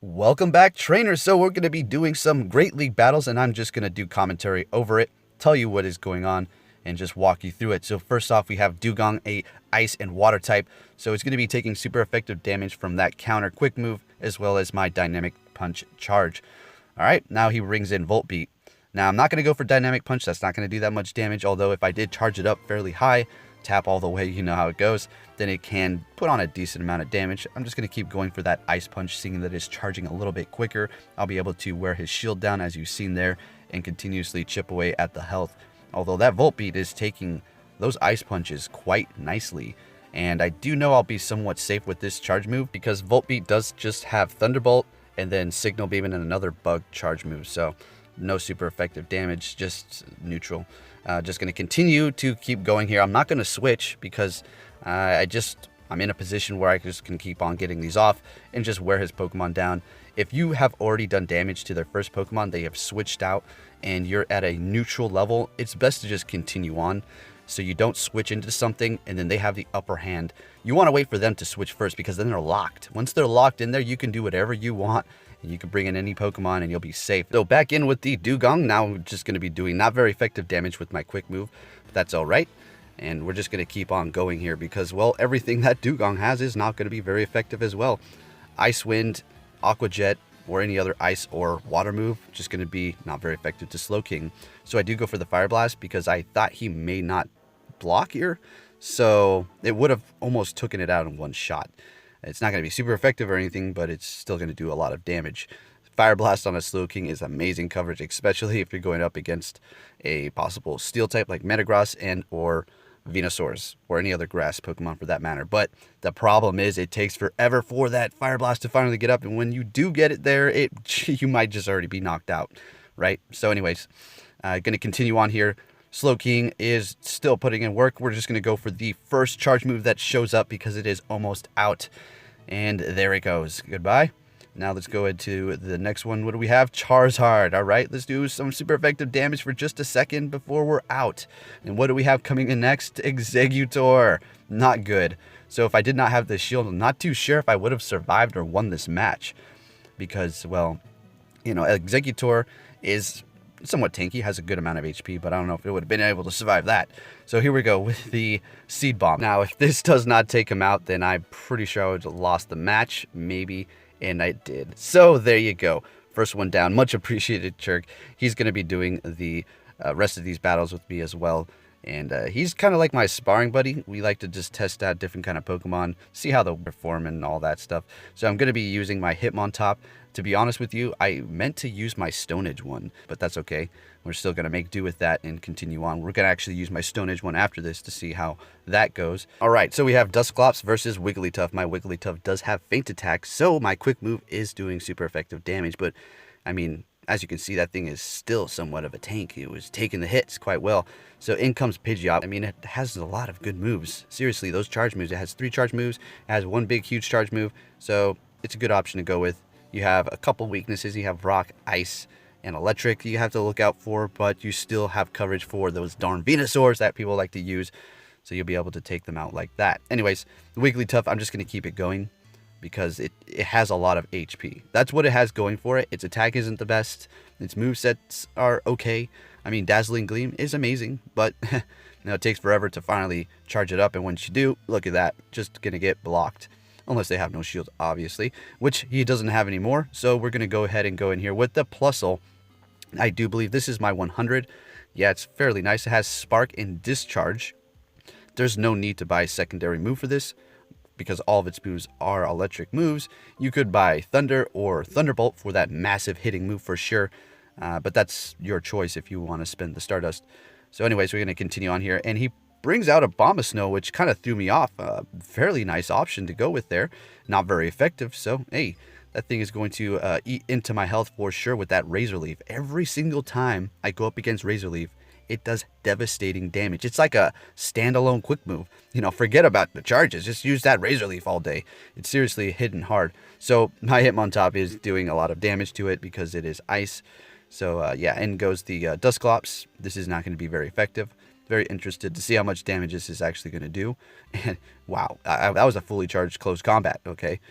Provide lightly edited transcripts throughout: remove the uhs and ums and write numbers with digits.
Welcome back, trainers. So we're going to be doing some Great League battles, and I'm just going to do commentary over it, tell you what is going on, and just walk you through it. So first off, we have Dewgong, a ice and water type. So it's going to be taking super effective damage from that counter quick move, as well as my dynamic punch charge. All right, now he brings in Volt Beat. Now I'm not going to go for dynamic punch. That's not going to do that much damage, although if I did charge it up fairly high, tap all the way, you know how it goes, then it can put on a decent amount of damage. I'm just going to keep going for that ice punch, seeing that it's charging a little bit quicker. I'll be able to wear his shield down, as you've seen there, and continuously chip away at the health. Although that Volt Beat is taking those ice punches quite nicely. And I do know I'll be somewhat safe with this charge move, because Volt Beat does just have Thunderbolt and then Signal Beam and another bug charge move. So no super effective damage, just neutral. Just going to continue to keep going here. I'm not going to switch because I'm in a position where I just can keep on getting these off and just wear his Pokemon down. If you have already done damage to their first Pokemon, they have switched out, and you're at a neutral level, it's best to just continue on so you don't switch into something and then they have the upper hand. You want to wait for them to switch first, because then they're locked. Once they're locked in there, you can do whatever you want. And you can bring in any Pokemon and you'll be safe. So back in with the Dewgong. Now we're just going to be doing not very effective damage with my quick move, but that's all right. And we're just going to keep on going here because, well, everything that Dewgong has is not going to be very effective as well. Ice Wind, Aqua Jet, or any other ice or water move, just going to be not very effective to Slowking. So I do go for the Fire Blast because I thought he may not block here. So it would have almost taken it out in one shot. It's not going to be super effective or anything, but it's still going to do a lot of damage. Fire Blast on a Slowking is amazing coverage, especially if you're going up against a possible Steel type like Metagross and or Venusaur, or any other grass Pokemon for that matter. But the problem is it takes forever for that Fire Blast to finally get up, and when you do get it there, you might just already be knocked out, right? So anyways, going to continue on here. Slowking is still putting in work. We're just going to go for the first charge move that shows up because it is almost out. And there it goes. Goodbye. Now let's go into the next one. What do we have? Charizard. All right, let's do some super effective damage for just a second before we're out. And what do we have coming in next? Exeggutor. Not good. So if I did not have the shield, I'm not too sure if I would have survived or won this match. Because, well, you know, Exeggutor is somewhat tanky, has a good amount of HP, but I don't know if it would have been able to survive that. So here we go with the Seed Bomb. Now, if this does not take him out, then I'm pretty sure I would have lost the match, maybe, and I did. So there you go. First one down. Much appreciated, Chirk. He's going to be doing the rest of these battles with me as well. And he's kind of like my sparring buddy. We like to just test out different kind of Pokemon, see how they'll perform and all that stuff. So I'm going to be using my Hitmontop. To be honest with you, I meant to use my Stone Edge one, but that's okay. We're still going to make do with that and continue on. We're going to actually use my Stone Edge one after this to see how that goes. All right, so we have Dusclops versus Wigglytuff. My Wigglytuff does have Feint Attack, so my quick move is doing super effective damage. But, I mean, as you can see, that thing is still somewhat of a tank. It was taking the hits quite well. So in comes Pidgeot. I mean, it has a lot of good moves. Seriously, those charge moves. It has 3 charge moves. It has 1 big, huge charge move. So it's a good option to go with. You have a couple weaknesses. You have Rock, Ice, and Electric you have to look out for, but you still have coverage for those darn Venusaurs that people like to use. So you'll be able to take them out like that. Anyways, the Wigglytuff, I'm just going to keep it going because it has a lot of HP. That's what it has going for it. Its attack isn't the best. Its movesets are okay. I mean, Dazzling Gleam is amazing, but you know, it takes forever to finally charge it up. And once you do, look at that, just going to get blocked. Unless they have no shield, obviously, which he doesn't have anymore. So we're going to go ahead and go in here with the Plusle. I do believe this is my 100. Yeah, it's fairly nice. It has Spark and Discharge. There's no need to buy a secondary move for this because all of its moves are electric moves. You could buy Thunder or Thunderbolt for that massive hitting move for sure. But that's your choice if you want to spend the Stardust. So anyways, we're going to continue on here. And he brings out a Bombasnow, which kind of threw me off. A fairly nice option to go with there. Not very effective, so hey, that thing is going to eat into my health for sure with that Razor Leaf. Every single time I go up against Razor Leaf, it does devastating damage. It's like a standalone quick move. You know, forget about the charges. Just use that Razor Leaf all day. It's seriously hitting hard. So my Hitmontop is doing a lot of damage to it because it is ice. So yeah, in goes the Dusclops. This is not going to be very effective. Very interested to see how much damage this is actually going to do. And wow, that was a fully charged close combat, okay?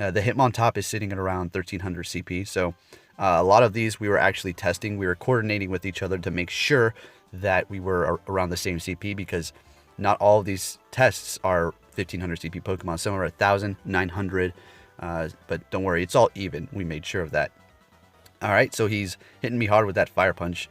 The Hitmontop is sitting at around 1300 CP. So a lot of these we were actually testing. We were coordinating with each other to make sure that we were around the same CP, because not all of these tests are 1500 CP Pokemon. Some are 1000, 900. But don't worry, it's all even. We made sure of that. All right, so he's hitting me hard with that Fire Punch.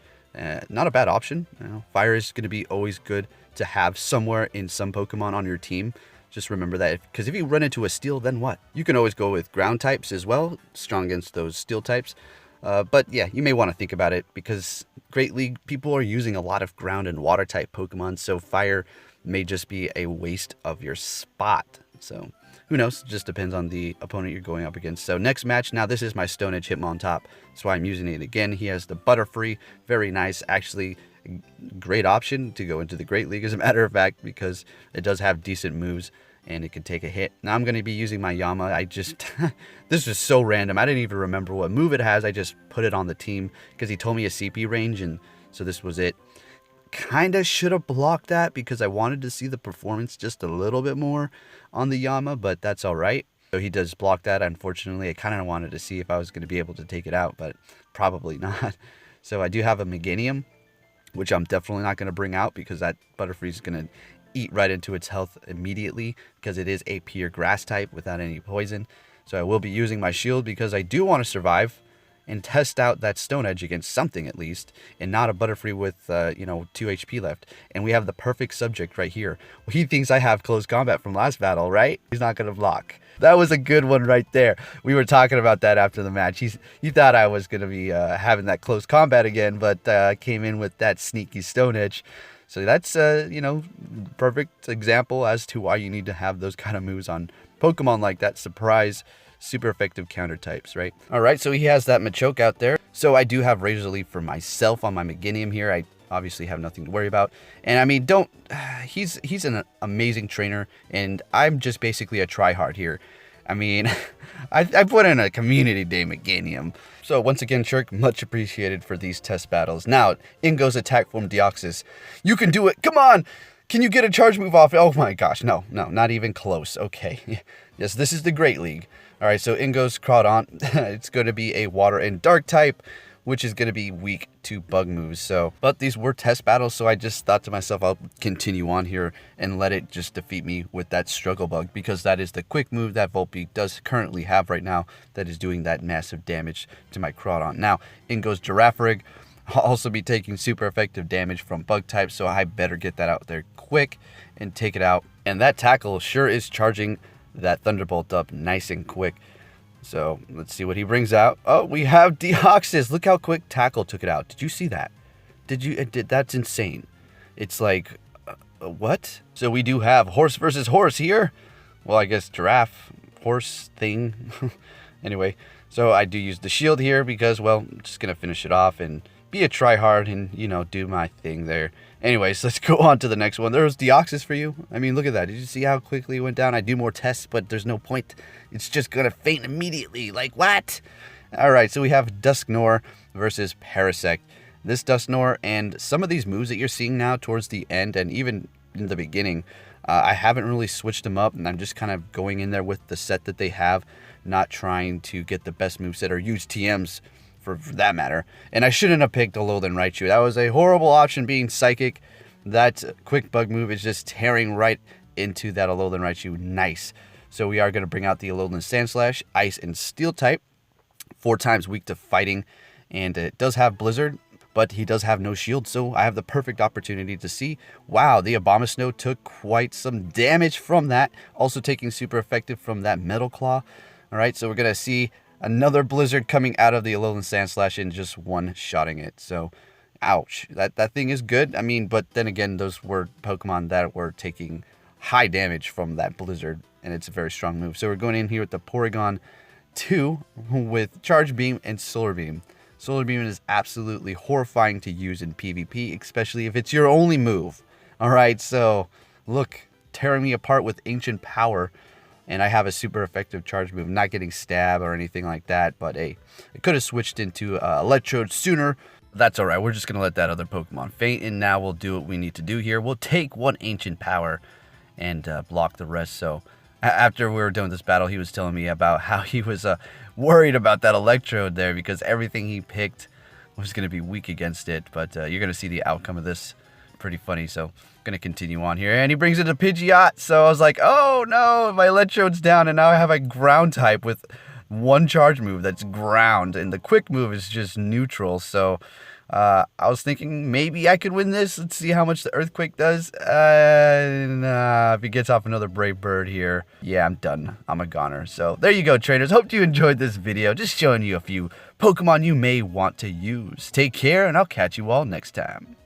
Not a bad option. Fire is going to be always good to have somewhere in some Pokemon on your team. Just remember that, because if you run into a Steel, then what? You can always go with ground types as well, strong against those Steel types. But yeah, you may want to think about it, because Great League people are using a lot of ground and water type Pokemon, so Fire may just be a waste of your spot. So who knows? Just depends on the opponent you're going up against. So next match, now this is my Stone Edge Hitmontop. That's why I'm using it again. He has the Butterfree, very nice, actually great option to go into the Great League, as a matter of fact, because it does have decent moves and it can take a hit. Now I'm going to be using my Yama. I just, this is so random. I didn't even remember what move it has. I just put it on the team because he told me a CP range, and so this was it. Kind of should have blocked that because I wanted to see the performance just a little bit more on the Yama, but that's all right. So he does block that. Unfortunately, I kind of wanted to see if I was going to be able to take it out, but probably not. So I do have a Meganium, which I'm definitely not going to bring out because that Butterfree is going to eat right into its health immediately, because it is a pure grass type without any poison. So I will be using my shield because I do want to survive and test out that Stone Edge against something at least, and not a Butterfree with 2 HP left. And we have the perfect subject right here. He thinks I have close combat from last battle, right? He's not going to block. That was a good one right there. We were talking about that after the match. He thought I was going to be having that close combat again, but came in with that sneaky Stone Edge. So that's, perfect example as to why you need to have those kind of moves on Pokemon like that. Surprise, super effective counter types, right? All right, so he has that Machoke out there. So I do have Razor Leaf for myself on my Meganium here. I obviously have nothing to worry about. And I mean, he's an amazing trainer, and I'm just basically a tryhard here. I mean, I put in a community day Meganium. So once again, Shirk, much appreciated for these test battles. Now, in goes attack form Deoxys. You can do it. Come on. Can you get a charge move off? Oh my gosh. No, not even close. Okay. Yes, this is the Great League. All right, so in goes Crawdaunt. It's going to be a water and dark type, which is going to be weak to bug moves. So, but these were test battles, so I just thought to myself, I'll continue on here and let it just defeat me with that Struggle Bug, because that is the quick move that Volpe does currently have right now that is doing that massive damage to my Crawdaunt. Now, in goes Girafarig. I'll also be taking super effective damage from bug types, so I better get that out there quick and take it out. And that tackle sure is charging that Thunderbolt up nice and quick. So let's see what he brings out. Oh, we have Deoxys. Look how quick tackle took it out. Did you see that? That's insane. It's like, what? So we do have horse versus horse here. Well, I guess giraffe, horse thing. Anyway, so I do use the shield here because, well, I'm just going to finish it off and be a tryhard and, do my thing there. Anyways, let's go on to the next one. There's Deoxys for you. I mean, look at that. Did you see how quickly it went down? I do more tests, but there's no point. It's just going to faint immediately. Like, what? All right, so we have Dusknoir versus Parasect. This Dusknoir and some of these moves that you're seeing now towards the end and even in the beginning, I haven't really switched them up, and I'm just kind of going in there with the set that they have, not trying to get the best moveset or use TMs for that matter. And I shouldn't have picked Alolan Raichu. That was a horrible option, being Psychic. That quick bug move is just tearing right into that Alolan Raichu. Nice. So we are going to bring out the Alolan Sandslash, Ice and Steel type. 4 times weak to fighting. And it does have Blizzard, but he does have no shield. So I have the perfect opportunity to see, wow, the Abomasnow took quite some damage from that. Also taking super effective from that Metal Claw. All right, so we're going to see another Blizzard coming out of the Alolan Sandslash and just one-shotting it. So, ouch. That thing is good. I mean, but then again, those were Pokemon that were taking high damage from that Blizzard, and it's a very strong move. So we're going in here with the Porygon 2 with Charge Beam and Solar Beam. Solar Beam is absolutely horrifying to use in PvP, especially if it's your only move. All right, so look, tearing me apart with Ancient Power. And I have a super effective charge move, not getting stabbed or anything like that. But hey, it could have switched into Electrode sooner. That's all right. We're just going to let that other Pokemon faint. And now we'll do what we need to do here. We'll take one Ancient Power and block the rest. So After we were doing this battle, he was telling me about how he was worried about that Electrode there because everything he picked was going to be weak against it. But you're going to see the outcome of this. Pretty funny, so I'm going to continue on here. And he brings in a Pidgeot, so I was like, oh no, my Electrode's down, and now I have a ground type with one charge move that's ground, and the quick move is just neutral. So I was thinking maybe I could win this. Let's see how much the Earthquake does. Nah, if he gets off another Brave Bird here, yeah, I'm done. I'm a goner. So there you go, trainers. Hope you enjoyed this video. Just showing you a few Pokemon you may want to use. Take care, and I'll catch you all next time.